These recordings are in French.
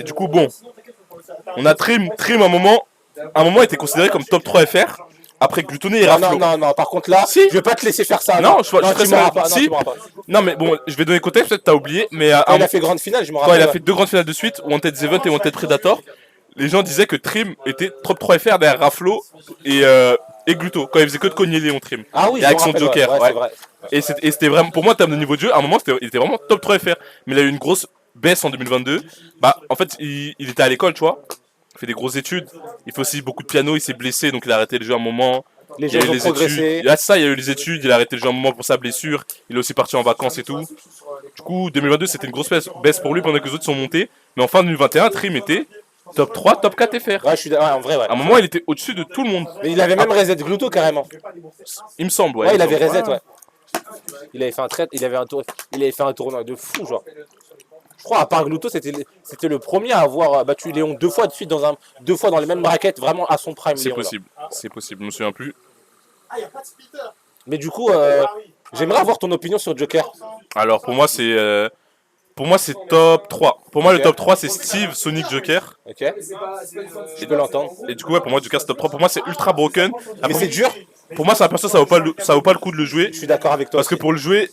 Et du coup, bon, on a Trim. Trim, à un moment était considéré comme top 3 FR. Après Glutonné et Raflo. Non, par contre là, si. je vais pas te laisser faire ça. Non, non, je ferai ça. pas. Si. Non, mais bon, je vais donner contexte, peut-être t'as oublié. Mais quand il a fait grande finale, je me rappelle. Quand il a fait 2 grandes finales de suite, Wanted Event et Wanted Predator, les gens disaient que Trim était top 3 FR derrière Raflo et Gluto. Quand il faisait que de cogner Léon Trim. Ah oui, et avec son Joker. ouais. Vrai. Et c'était vraiment, pour moi, en termes de niveau de jeu, à un moment, il était vraiment top 3 FR. Mais il a eu une grosse baisse en 2022. Bah, en fait, il était à l'école, tu vois. Il fait des grosses études. Il fait aussi beaucoup de piano. Il s'est blessé, donc il a arrêté le jeu à un moment. Les jeux ont progressé. Là, ça, il y a eu les études. Il a arrêté le jeu à un moment pour sa blessure. Il est aussi parti en vacances et tout. Du coup, 2022, c'était une grosse baisse pour lui pendant que les autres sont montés. Mais en fin 2021, Trim était top 3, top 4 FR. Ouais, en vrai, ouais. À un moment, il était au-dessus de tout le monde. Mais il avait même reset Gluto carrément. Il me semble, ouais. Ouais, il avait reset, ouais. Il avait fait un tournoi de fou, genre. Je crois, à part Gluto, c'était le premier à avoir battu Léon 2 fois de suite, 2 fois dans les mêmes brackets, vraiment à son prime. C'est possible, je me souviens plus. Mais du coup, j'aimerais avoir ton opinion sur Joker. Alors, pour moi, c'est top 3. Pour moi, le top 3, c'est Steve, Sonic, Joker. Ok. Je peux l'entendre. Et du coup, ouais, pour moi, Joker, c'est top 3. Pour moi, c'est ultra broken. Mais c'est dur. Pour moi, c'est un perso, ça vaut pas le coup de le jouer. Je suis d'accord avec toi. Parce que pour le jouer,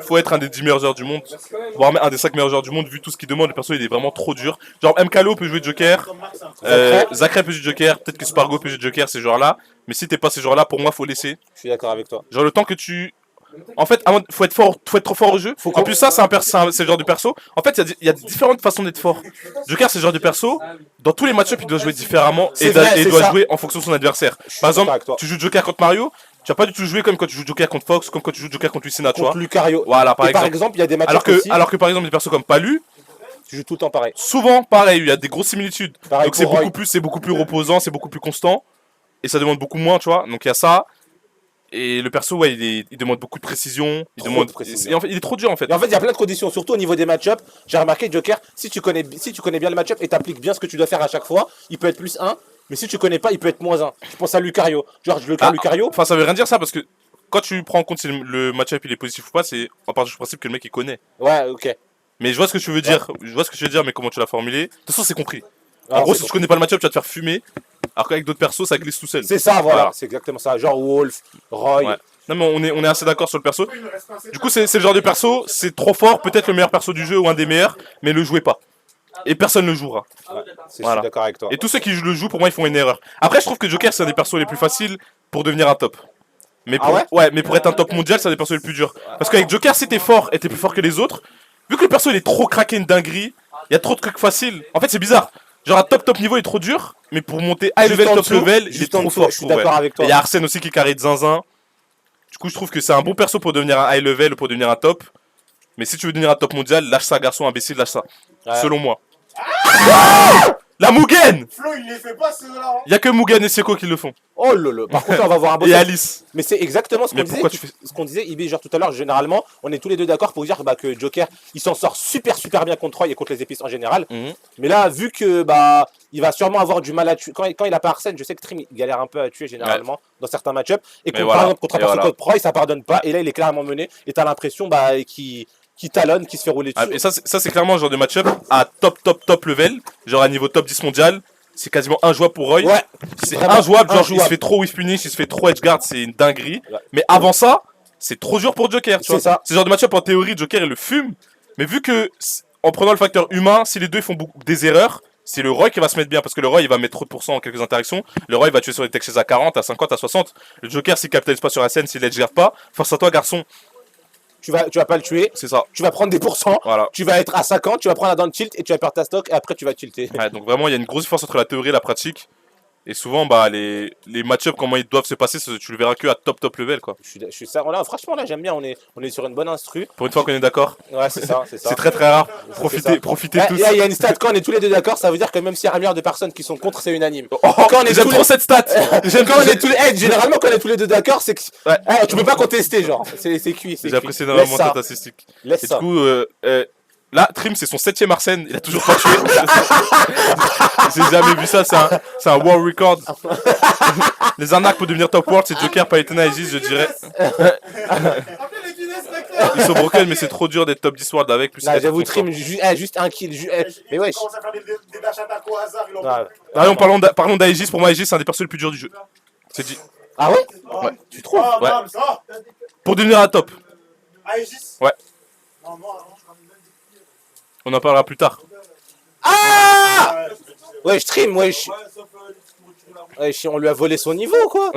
faut être un des 10 meilleurs joueurs du monde, voire même un des 5 meilleurs joueurs du monde, vu tout ce qu'il demande. Le perso, il est vraiment trop dur. Genre, MKLO peut jouer Joker, Zachary peut jouer Joker, peut-être que Spargo peut jouer Joker, ces joueurs-là. Mais si t'es pas ces joueurs-là, pour moi, faut laisser. Je suis d'accord avec toi. Genre, le temps que tu. En fait, faut être trop fort au jeu. En plus, ça, c'est le genre de perso. En fait, il y a différentes façons d'être fort. Joker, c'est le genre de perso. Dans tous les match-ups, il doit jouer différemment et il doit jouer en fonction de son adversaire. Par exemple, tu joues Joker contre Mario, tu vas pas du tout jouer comme quand tu joues Joker contre Fox, comme quand tu joues Joker contre Lucina, tu vois. Contre Lucario. Voilà, par exemple, il y a des match alors que par exemple, des persos comme Palu, tu joues tout le temps pareil. Souvent pareil, il y a des grosses similitudes. Pareil, donc c'est beaucoup plus reposant, c'est beaucoup plus constant et ça demande beaucoup moins, tu vois. Donc il y a ça. Et le perso, ouais, il demande beaucoup de précision. Et en fait, il est trop dur en fait. Et en fait, il y a plein de conditions, surtout au niveau des match-up. J'ai remarqué, Joker, si tu connais bien le match-up et t'appliques bien ce que tu dois faire à chaque fois, il peut être plus 1. Mais si tu connais pas, il peut être moins 1. Je pense à Lucario. Genre, Lucario. Enfin, ça veut rien dire ça parce que quand tu prends en compte si le match-up il est positif ou pas, c'est à partir du principe que le mec il connaît. Ouais, ok. Mais je vois ce que tu veux dire. Je vois ce que tu veux dire, mais comment tu l'as formulé. De toute façon, c'est compris. En gros, si tu connais pas le match-up, tu vas te faire fumer. Alors qu'avec d'autres persos, ça glisse tout seul. C'est ça, voilà. C'est exactement ça. Genre Wolf, Roy. Ouais. Non mais on est assez d'accord sur le perso. Du coup c'est le genre de perso, c'est trop fort, peut-être le meilleur perso du jeu ou un des meilleurs, mais le jouez pas. Et personne ne le jouera. Ouais, je suis d'accord avec toi. Et tous ceux qui le jouent, pour moi, ils font une erreur. Après, je trouve que Joker, c'est un des persos les plus faciles pour devenir un top. Mais mais pour être un top mondial, c'est un des persos les plus durs. Parce qu'avec Joker, si t'es fort et t'es plus fort que les autres, vu que le perso il est trop craqué, une dinguerie, il y a trop de trucs faciles. En fait, c'est bizarre. Genre à top niveau il est trop dur, mais pour monter high level, top level, il est trop fort. Je suis d'accord avec toi. Il y a Arsène aussi qui carré de zinzin. Du coup, je trouve que c'est un bon perso pour devenir un high level ou pour devenir un top. Mais si tu veux devenir un top mondial, lâche ça, garçon imbécile, lâche ça. Ouais. Selon moi. La Mugen! Flo, il les fait pas, ceux-là. Y'a que Mugen et Seko qui le font. Oh lolo. Par contre, on va voir un beau. Et Alice. Mais c'est exactement ce qu'on disait. Ce qu'on disait, Ibi, genre tout à l'heure, généralement, on est tous les deux d'accord pour dire que Joker, il s'en sort super bien contre Troy et contre les épices en général. Mais là, vu que il va sûrement avoir du mal à tuer. Quand il a pas Arsène, je sais que Trim il galère un peu à tuer généralement dans certains match-ups. Et par exemple, contre un perso comme Troy, ça pardonne pas. Et là, il est clairement mené. Et t'as l'impression qui talonne, qui se fait rouler dessus. Et ça c'est clairement le genre de match-up à top level, genre à niveau top 10 mondial. C'est quasiment injouable pour Roy. Ouais, c'est injouable, genre il se fait trop whiff punish, il se fait trop edgeguard, c'est une dinguerie. Ouais. Mais avant ça, c'est trop dur pour Joker. C'est ça. C'est le genre de match-up en théorie, Joker il le fume. Mais vu que, en prenant le facteur humain, si les deux font des erreurs, c'est le Roy qui va se mettre bien. Parce que le Roy il va mettre trop de pourcents en quelques interactions. Le Roy il va tuer sur les textes à 40, à 50, à 60. Le Joker s'il capitalise pas sur la scène, s'il edgeguard pas, force à toi garçon. Tu vas pas le tuer. C'est ça. Tu vas prendre des pourcents. Voilà. Tu vas être à 50, tu vas prendre un down tilt et tu vas perdre ta stock et après tu vas tilter. Ouais, donc vraiment, il y a une grosse différence entre la théorie et la pratique. Et souvent, les match-ups, comment ils doivent se passer, tu le verras que à top level, quoi. Je suis ça. Voilà, franchement, là, j'aime bien. On est sur une bonne instru. Pour une fois qu'on est d'accord. Ouais, c'est ça. C'est très rare. Profitez tous. Là, il y a une stat. Quand on est tous les deux d'accord, ça veut dire que même s'il y a un milliard de personnes qui sont contre, c'est unanime. J'aime trop cette stat. Généralement, quand on est tous les deux d'accord, c'est que tu peux pas contester, genre. C'est cuit. J'ai apprécié énormément cette statistique. Et du coup, là, Trim, c'est son 7ème Arsène, il a toujours pas tué. J'ai jamais vu ça, c'est un world record. Les arnaques pour devenir top world, c'est Joker, Paletena et Giz, je dirais. Ils sont broken, mais c'est trop dur d'être top 10 world avec. Plus J'avoue, Trim, juste un kill. Mais wesh. Parlons d'Aegis. Pour moi, Aegis, c'est un des persos les plus durs du jeu. C'est dit. Ah ouais? Ouais. Tu trouves? Ouais. Pour devenir un top. Aegis? Ouais. On en parlera plus tard. Ah! Wesh, Trim, wesh. Wesh, on lui a volé son niveau, quoi.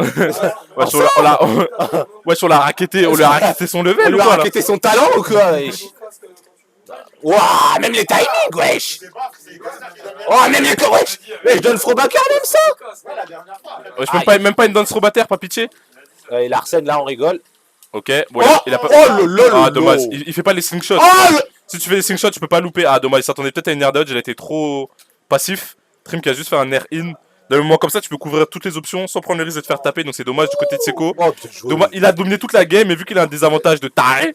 Wesh, on l'a racketté, on lui a racketté son level. On lui a racketté son talent ou quoi, wesh? Waouh, même les timings, wesh. Oh, même les corps, wesh. Wesh, donne Frobacker, même ça. Wesh, même pas une dance robater, pas pitié. Et l'Arsène, là, on rigole. Ok, bon, il a pas. Oh, lol. Ah, dommage, il fait pas les slingshots. Si tu fais les slingshots, tu peux pas louper. Ah, dommage, il s'attendait peut-être à une air dodge, il a été trop passif. Trim qui a juste fait un air in. D'un moment comme ça, tu peux couvrir toutes les options sans prendre le risque de te faire taper, donc c'est dommage du côté de Seko. Il a dominé toute la game, mais vu qu'il a un désavantage de taré,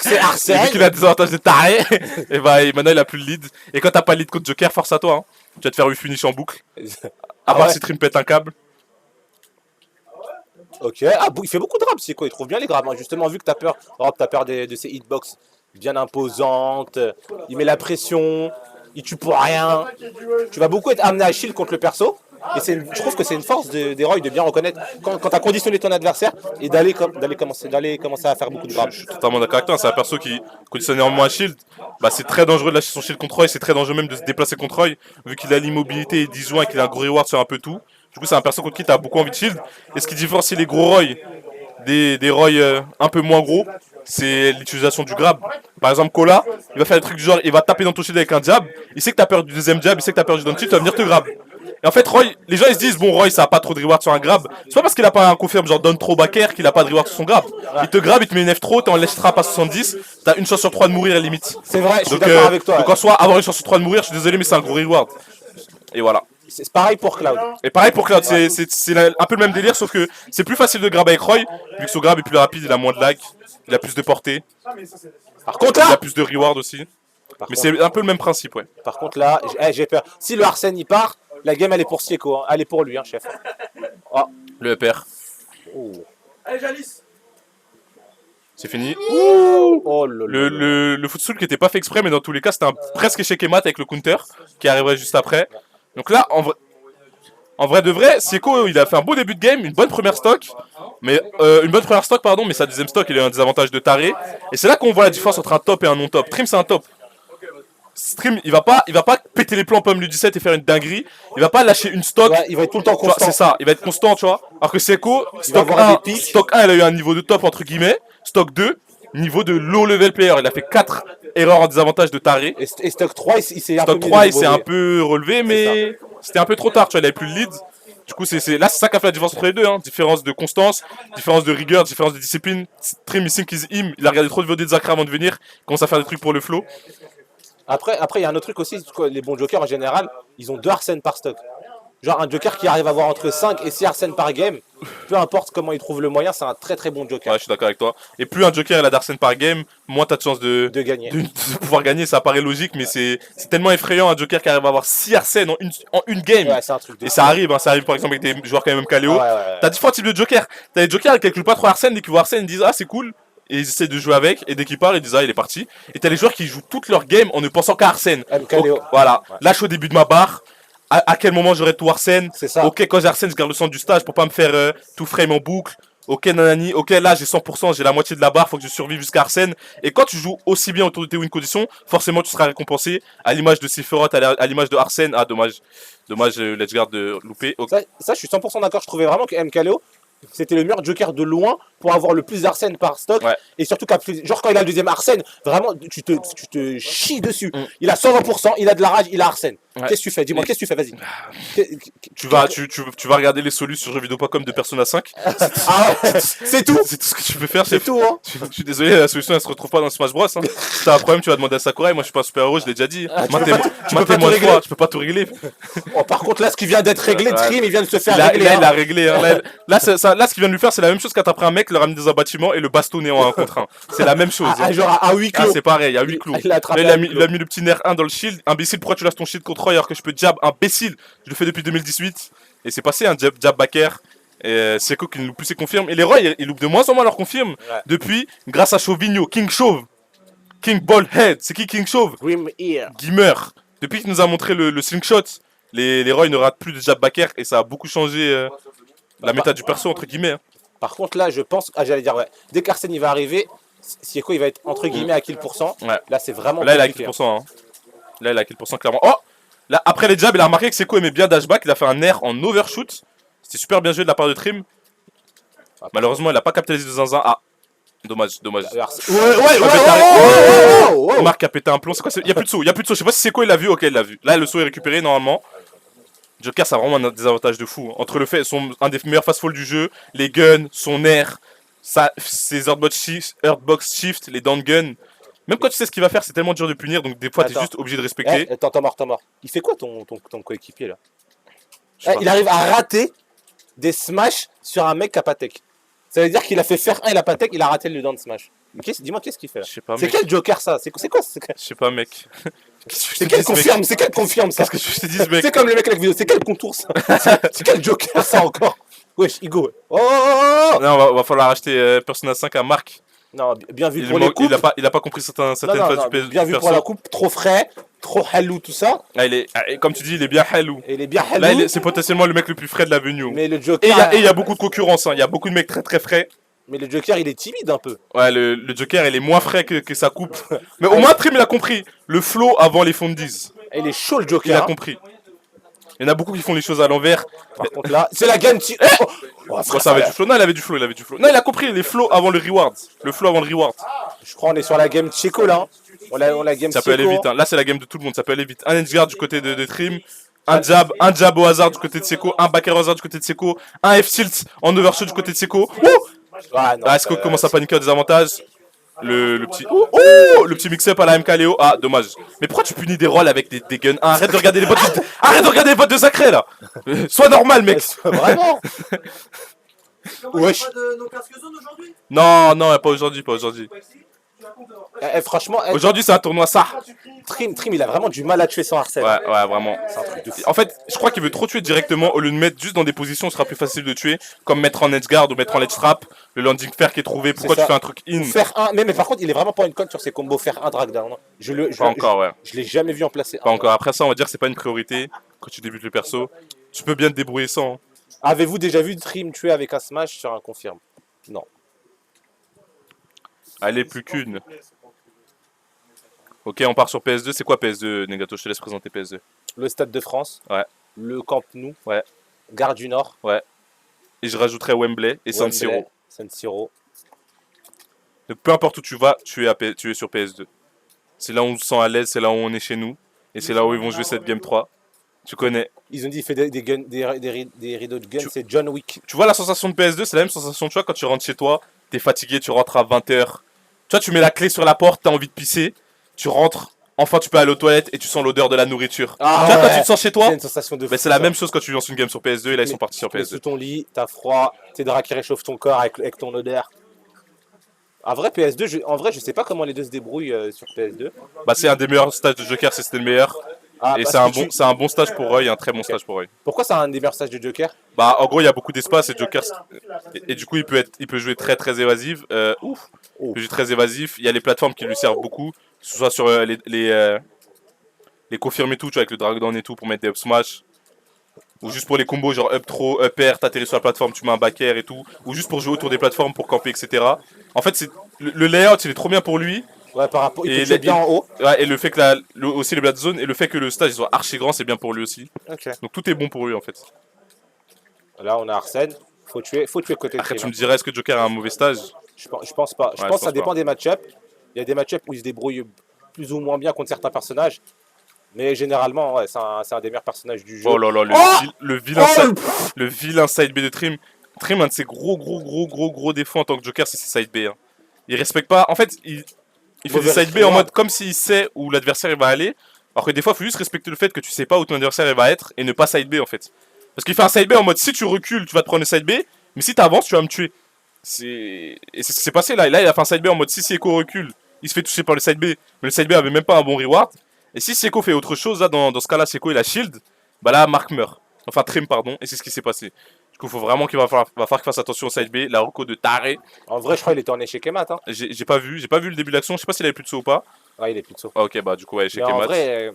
c'est Arsène. vu qu'il a un désavantage de taré, et bah maintenant il a plus le lead. Et quand t'as pas le lead contre Joker, force à toi. Hein. Tu vas te faire 8 finish en boucle. À part si Trim pète un câble. Ok, il fait beaucoup de grabs, Seko, il trouve bien les grabs. Hein. Justement, vu que t'as peur, de ces hitbox bien imposantes, il met la pression. Il tue pour rien. Tu vas beaucoup être amené à shield contre le perso. Et je trouve que c'est une force d'Heroic de bien reconnaître quand tu as conditionné ton adversaire et d'aller commencer à faire beaucoup de grabs. Je suis totalement d'accord avec toi. C'est un perso qui conditionne énormément un shield. Bah, c'est très dangereux de lâcher son shield contre Roy. C'est très dangereux même de se déplacer contre Roy. Vu qu'il a l'immobilité et 10 joints et qu'il a un gros reward sur un peu tout. Du coup, c'est un perso contre qui tu as beaucoup envie de shield. Et ce qui différencie les gros Roy des Roy un peu moins gros, c'est l'utilisation du grab. Par exemple, Kola, il va faire des trucs du genre, il va taper dans ton shield avec un jab. Il sait que t'as peur du deuxième jab, il sait que t'as peur du down tilt, il va venir te grab. Et en fait, Roy, les gens ils se disent, bon, Roy ça a pas trop de reward sur un grab. C'est pas parce qu'il a pas un confirm genre down throw backer qu'il a pas de reward sur son grab. Il te grab, il te met une F throw, t'es en ledge trap à 70, t'as une chance sur 3 de mourir à la limite. C'est vrai, je suis d'accord avec toi. Donc en soi, avoir une chance sur 3 de mourir, je suis désolé, mais c'est un gros reward. Et voilà. C'est pareil pour Cloud. Et pareil pour Cloud, c'est un peu le même délire, sauf que c'est plus facile de grab avec Roy, vu que son grab est plus rapide, il a moins de lag, il a plus de portée. Par contre là, il a plus de reward aussi. Mais c'est un peu le même principe, ouais. Par contre là, j'ai peur. Si le Arsène y part, la game elle est pour Seko, hein. Elle est pour lui, hein, chef. Oh. Le EPR. Oh. Allez, Jalis. C'est fini. Oh, le footstool qui était pas fait exprès, mais dans tous les cas, c'était presque échec et mat avec le counter qui arriverait juste après. Donc là, en vrai de vrai, Seko, il a fait un beau début de game, une bonne première stock, mais sa deuxième stock, il a un désavantage de taré. Et c'est là qu'on voit la différence entre un top et un non top. Trim, c'est un top. Trim, il va pas péter les plombs pomme du 17 et faire une dinguerie. Il va pas lâcher une stock. Ouais, il va être tout le temps constant. C'est ça, il va être constant, tu vois. Alors que Seko, stock 1, il a eu un niveau de top entre guillemets. Stock 2, niveau de low level player. Il a fait 4 erreurs en désavantage de taré. Et stock 3, il s'est un peu relevé, mais c'était un peu trop tard, tu vois, il avait plus le lead. Du coup, c'est ça qui a fait la différence entre les deux. Hein. Différence de constance, différence de rigueur, différence de discipline. Trim, il a regardé trop de vidéos de Zakra avant de venir. Il commence à faire des trucs pour le flow. Après, il y a un autre truc aussi. Les bons jokers, en général, ils ont 2 Arsènes par stock. Genre un joker qui arrive à avoir entre 5 et 6 Arsènes par game, peu importe comment il trouve le moyen, c'est un très très bon joker. Ouais, je suis d'accord avec toi. Et plus un joker a d'Arsène par game, moins t'as de chance de gagner. De pouvoir gagner, ça paraît logique, mais c'est tellement effrayant un joker qui arrive à avoir 6 Arsènes en une game. Ouais, c'est un truc de et ça arrive par exemple avec des joueurs quand même Kaleo. T'as différents types de jokers. T'as des jokers qui calculent pas trop Arsène, dès qu'ils voient Arsène, ils disent ah c'est cool. Et ils essaient de jouer avec, et dès qu'il part, ils disent ah il est parti. Et t'as les joueurs qui jouent toute leur game en ne pensant qu'à Arsène. Voilà, là je suis au début de ma barre. À quel moment j'aurai tout Arsène? C'est ça. Ok, quand j'ai Arsène, je garde le centre du stage pour pas me faire tout frame en boucle. Ok, nanani. Ok, là j'ai 100%, j'ai la moitié de la barre, faut que je survive jusqu'à Arsène. Et quand tu joues aussi bien autour de tes win conditions, forcément tu seras récompensé. À l'image de Sephiroth, à l'image de Arsène. Ah, dommage. Dommage, l'edgeguard de loupé. Okay. Ça, je suis 100% d'accord. Je trouvais vraiment que MKLeo, c'était le meilleur joker de loin pour avoir le plus d'Arsène par stock. Ouais. Et surtout, genre quand il a le deuxième Arsène, vraiment, tu te chies dessus. Il a 120%, il a de la rage, il a Arsène. Ouais. Qu'est-ce que tu fais? Dis-moi, qu'est-ce que tu fais? Vas-y. Tu vas regarder les solus sur jeuxvideo.com de Persona 5. Ah ouais, c'est tout. C'est tout ce que tu peux faire. C'est tout, hein. Je suis désolé, la solution elle se retrouve pas dans Smash Bros. Hein. Si t'as un problème, tu vas demander à Sakurai. Moi je suis pas un super héros, je l'ai déjà dit. Tu peux pas tout régler. Oh, par contre, là, ce qui vient d'être réglé, Trim, il vient de se faire régler. Là, il a réglé. Hein. Là, ce qu'il vient de lui faire, c'est la même chose quand t'as pris un mec, le ramener dans un bâtiment et le bastonner en 1 contre 1. C'est la même chose. Genre à 8 clos. C'est pareil, à 8 clos. Il a mis le petit nerf 1 dans le shield. Imbécile, pourquoi tu lâches ton shield contre Roy alors que je peux jab? Imbécile, je le fais depuis 2018 et c'est passé un jab backer Et Seco qui ne loupe plus ses confirmes. Et les Roy, ils loupent de moins en moins leurs confirmes. Ouais. Depuis, grâce à Chauvinho, King Chauve, King Ballhead. C'est qui King Chauve? Grim Ear. Gimmer. Depuis qu'il nous a montré le slingshot, les Roy ne ratent plus de jab backer et ça a beaucoup changé la méta du perso, entre guillemets. Hein. Par contre, là, je pense. Ah, j'allais dire, ouais. Dès qu'Arsène il va arriver, Sieko il va être entre guillemets à kill %. Ouais. Là, c'est vraiment. Là, il a compliqué, kill %. Hein. Là, il a kill %, clairement. Oh! Là, après les jabs, il a remarqué que Seco aimait bien dashback. Il a fait un air en overshoot. C'était super bien joué de la part de Trim. Malheureusement, il n'a pas capitalisé de zinzin. Ah, dommage. Marc a pété un plomb. C'est quoi? Il n'y a plus de saut. Je sais pas si Seco il l'a vu. Ok, il l'a vu. Là, le saut est récupéré normalement. Joker, ça a vraiment un désavantage de fou. Entre le fait, un des meilleurs fast-fall du jeu, les guns, son air, ses Earthbox shift, les down guns. Même quand tu sais ce qu'il va faire, c'est tellement dur de punir. Donc, des fois, t'es juste obligé de respecter. Attends, t'es mort. Il fait quoi ton coéquipier là? Je sais pas. Il arrive à rater des smash sur un mec qui a pas tech. Ça veut dire qu'il a fait faire un, il a pas tech, il a raté le down smash. Dis-moi, qu'est-ce qu'il fait là? Je sais pas, C'est mec. quel Joker ça? C'est quoi? Je sais pas, mec. C'est quel confirme? C'est quel confirme ça? Qu'est-ce que je te dis, mec? C'est comme les mecs avec la vidéo, c'est quel contour ça? C'est quel Joker ça encore? Wesh, Igo. Oh. Non, va falloir acheter Persona 5 à Marc. Non, bien vu pour les coupes. Il a pas compris certaines Non, phases du bien vu perso. pour la coupe, trop frais, trop halou tout ça. Ah, comme tu dis, il est bien halou. Et il est bien halou. Là, c'est potentiellement le mec le plus frais de l'avenue. Mais le Et Joker. il y a beaucoup de concurrence. Hein. Il y a beaucoup de mecs très très frais. Mais le Joker, il est timide un peu. Ouais, le Joker, il est moins frais que sa coupe. Mais au moins, Trim, il a compris. Le flow avant les fonds de 10. Et il est chaud le Joker. Il a hein. compris. Il y en a beaucoup qui font les choses à l'envers. Par contre là, c'est la gamme. Quoi, ça avait du flow? Non, il avait du flow. Non, il a compris. Les flows avant le reward. Le flow avant le reward. Je crois on est sur la game Checo là. Hein. On la game Ça peut aller vite. Hein. Là, c'est la game de tout le monde. Ça peut aller vite. Un edge guard du côté de Trim. Un jab au hasard du côté de Seco. Un backer au hasard du côté de Seco. Un F-tilt en overshoot du côté de Seco. Seco commence à paniquer au désavantage. Le petit le petit mix-up à la MK Léo. Ah, dommage. Mais pourquoi tu punis des rolls avec des guns? Ah, arrête de regarder les bottes arrête de regarder les bottes de sacré là. Sois normal, mec. Vraiment. Wesh. Pas de nos casques zone aujourd'hui? Non, pas aujourd'hui. Franchement, Aujourd'hui, c'est un tournoi ça. Trim, il a vraiment du mal à tuer son Arsène. Ouais, vraiment. C'est un truc de fou. En fait, je crois qu'il veut trop tuer directement au lieu de mettre juste dans des positions où ce sera plus facile de tuer, comme mettre en edge guard ou mettre en edge trap. Le landing fair qui est trouvé. Pourquoi C'est tu ça. fais un truc in? Faire un, mais par contre, il est vraiment pas une conne sur ses combos faire un drag down. Pas encore, ouais. Je l'ai jamais vu en placer. Pas encore. Après ça, on va dire que c'est pas une priorité quand tu débutes le perso. Tu peux bien te débrouiller sans. Hein. Avez-vous déjà vu Trim tuer avec un smash sur un confirme? Non. Allez, plus qu'une. Ok, on part sur PS2. C'est quoi PS2, Negato? Je te laisse présenter PS2. Le Stade de France. Ouais. Le Camp Nou. Ouais. Gare du Nord. Ouais. Et je rajouterais Wembley et San Siro. San Siro. Donc peu importe où tu vas, tu es sur PS2. C'est là où on se sent à l'aise, c'est là où on est chez nous. Et c'est là où ils vont jouer cette Game 3. Tu connais. Ils ont dit il fait des rideaux de guns, c'est John Wick. Tu vois la sensation de PS2, c'est la même sensation, tu vois, quand tu rentres chez toi, t'es fatigué, tu rentres à 20h. Tu vois, tu mets la clé sur la porte, t'as envie de pisser, tu rentres, enfin tu peux aller aux toilettes et tu sens l'odeur de la nourriture. Ah, tu vois, ouais. quand tu te sens chez toi, C'est une sensation de fou, c'est la ça. même chose quand tu lances une game sur PS2 et là ils sont partis sur Tu mets sous PS2. ton lit, t'as froid, tes draps qui réchauffent ton corps avec ton odeur. En vrai, PS2, je sais pas comment les deux se débrouillent sur PS2. Bah c'est un des meilleurs stages de Joker, si c'était le meilleur. Ah, Et parce c'est un bon stage pour Roy, un très bon stage pour Roy. Pourquoi c'est un des meilleurs stages de Joker? Bah en gros il y a beaucoup d'espace et Joker et du coup il peut jouer très très évasif. Il peut jouer très évasif. Il y a les plateformes qui lui servent beaucoup, que ce soit sur les confirmes et tout, tu vois, avec le drag down et tout pour mettre des up smash. Ou juste pour les combos genre up throw, up air, t'atterris sur la plateforme, tu mets un back air et tout. Ou juste pour jouer autour des plateformes pour camper, etc. En fait le layout il est trop bien pour lui. Ouais, par rapport, il Et peut jouer bien en haut. Ouais, et le fait que aussi les Blade Zone et le fait que le stage soit archi grand, c'est bien pour lui aussi. Ok. Donc tout est bon pour lui en fait. Là, on a Arsène. Faut tuer côté de Après tu Trim. me dirais est-ce que Joker a un mauvais stage? Je pense pas. Je pense que ça dépend des match-ups. Il y a des match-ups où il se débrouille plus ou moins bien contre certains personnages. Mais généralement, ouais, c'est un des meilleurs personnages du jeu. Oh là là, le vilain side B de Trim. Trim, un de ses gros défauts en tant que Joker, c'est ses side B. Hein. Il respecte pas. En fait, il fait des side B en mode comme s'il sait où l'adversaire il va aller. Alors que des fois, il faut juste respecter le fait que tu sais pas où ton adversaire il va être et ne pas side B en fait. Parce qu'il fait un side B en mode si tu recules, tu vas te prendre le side B. Mais si tu avances, tu vas me tuer. Et c'est ce qui s'est passé là. Et là, il a fait un side B en mode si Seiko recule, il se fait toucher par le side B. Mais le side B avait même pas un bon reward. Et si Seiko fait autre chose, là, dans ce cas-là, Seiko il a shield, bah là, Marc meurt. Enfin, Trim, pardon. Et c'est ce qui s'est passé. Du coup, faut vraiment qu'il va falloir qu'il fasse attention au side B. La reco de taré. En vrai, je crois qu'il était en échec et mat. Hein. J'ai pas vu le début de l'action. Je sais pas s'il avait plus de saut ou pas. Ouais, il est plus de saut. Ah, ok, bah du coup, ouais, échec Mais et en mat. vrai,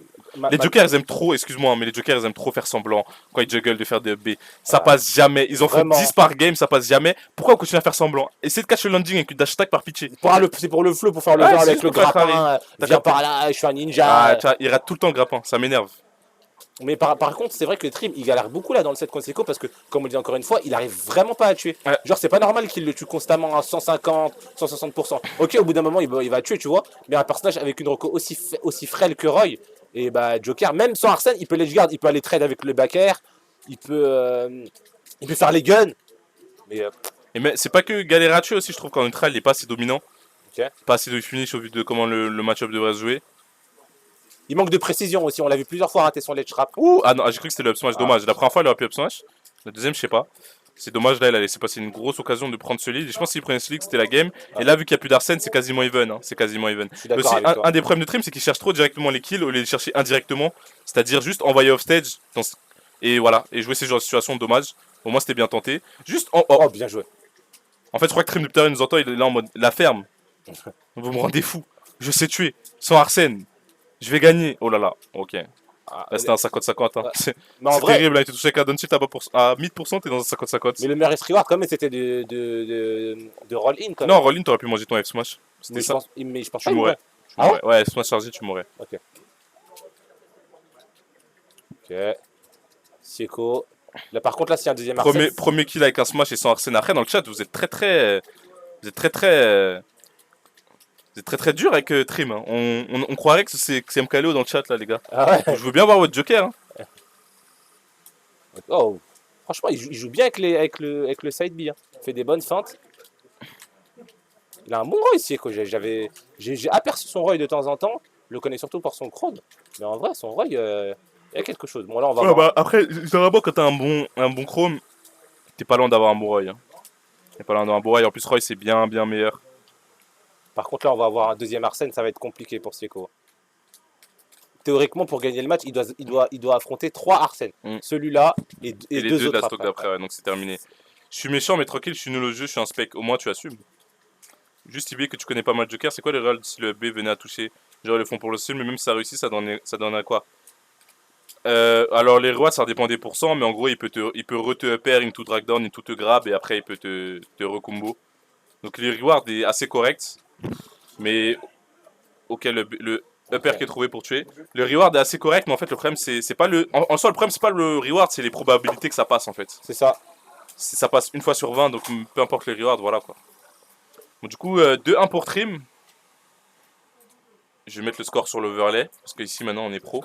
Les jokers, ils aiment trop, excuse-moi, mais les jokers, ils aiment trop faire semblant quand ils juggle de faire des B. Ça passe jamais. Ils en font Vraiment. 10 par game, ça passe jamais. Pourquoi on continue à faire semblant? Essayez de cacher le landing avec une dash attack par pitié. c'est pour le flow, pour faire le Ouais, genre c'est avec juste le pour faire grappin. T'as Viens capté. par là, je suis un ninja. Ah, tu vois, il rate tout le temps le grappin, ça m'énerve. Mais par contre, c'est vrai que Trim, il galère beaucoup là dans le set contre Seiko parce que, comme on le dit encore une fois, il arrive vraiment pas à tuer. Ouais. Genre, c'est pas normal qu'il le tue constamment à 150, 160%. Ok, au bout d'un moment, il va tuer, tu vois. Mais un personnage avec une reco aussi frêle que Roy, et bah, Joker, même sans Arsène, il peut les garde, il peut aller trade avec le back air, il peut faire les guns. Mais Mais c'est pas que galérer à tuer aussi, je trouve qu'en neutral, il est pas assez dominant. ok. Pas assez de finish au vu de comment le match-up devrait se jouer. Il manque de précision aussi, on l'a vu plusieurs fois rater son ledge trap. Ouh, ah non, j'ai cru que c'était le up smash, dommage. La première fois, il aurait pu up smash. La deuxième, je sais pas. C'est dommage, là, il a laissé passer une grosse occasion de prendre ce lead. Et je pense que s'il prenait ce lead, c'était la game. Et là, vu qu'il n'y a plus d'Arsène, c'est quasiment even. Hein. C'est quasiment even. Je suis Mais d'accord aussi, avec toi. un des problèmes de Trim, c'est qu'il cherche trop directement les kills au lieu de les chercher indirectement. C'est-à-dire juste envoyer off stage. Et voilà, et jouer ces genres de situations, dommage. Au moins, c'était bien tenté. Juste Oh, bien joué. En fait, je crois que Trim depuis tout à l'heure, il nous entend, il est là en mode la ferme. Vous me rendez fou. Je sais tuer. Sans Arsène. Je vais gagner. Oh là là, ok. Ah, Là, c'était un 50-50. Hein. C'est mais en vrai, terrible, là, il te touché avec un downshift à 1000%, t'es dans un 50-50. mais le meilleur reward, quand même, c'était de roll-in. Quand même. Non, Rollin, t'aurais pu manger ton F-Smash. C'était Mais je ça. pense Tu pas. mourrais. Tu Ah mourrais. Ouais, F-Smash chargé, tu mourrais. Ok. Seiko. Là, par contre, là, c'est un deuxième Arsène. Premier kill avec un Smash et sans Arsène. Après, dans le chat, vous êtes très dur avec Trim. Hein. On croirait que c'est MKLO dans le chat, là, les gars. Ah ouais. Je veux bien voir votre Joker. Hein. Oh. Franchement, il joue bien avec le side B. Hein. Il fait des bonnes feintes. Il a un bon Roy, Seiko. J'ai aperçu son Roy de temps en temps. Je le connais surtout pour son crowd. Mais en vrai, son Roy, il y a quelque chose. Bon, là, on va Ouais, voir. bah, après, généralement, quand t'as un bon Chrome, t'es pas loin d'avoir un bon Roy. Hein. T'es pas loin d'avoir un bon Roy. En plus, Roy, c'est bien meilleur. Par contre, là, on va avoir un deuxième Arsène. Ça va être compliqué pour Seiko. Théoriquement, pour gagner le match, il doit affronter 3 Arsène. Celui-là et Et les deux deux de autres la stock d'après, ouais, donc c'est terminé. Je suis méchant, mais tranquille, je suis nul au jeu, je suis un spec. Au moins, tu assumes. Juste IB que tu connais pas mal Joker, c'est quoi les rôles si le B venait à toucher? Genre, ils le font pour le seul, mais même si ça réussit, ça donne à quoi? Alors, les rewards, ça dépend des pourcents, mais en gros, il peut re-te upper, into drag down, into te grab, et après, il peut te recombo. Donc, les rewards est assez correct, mais ok, le upper qui est trouvé pour tuer. Le reward est assez correct, mais en fait, le problème, c'est pas le. En soi, le problème, c'est pas le reward, c'est les probabilités que ça passe en fait. C'est ça. Ça passe une fois sur 20, donc peu importe les rewards, voilà quoi. Bon, du coup, 2-1 pour Trim. Je vais mettre le score sur l'overlay, parce qu'ici maintenant on est pro.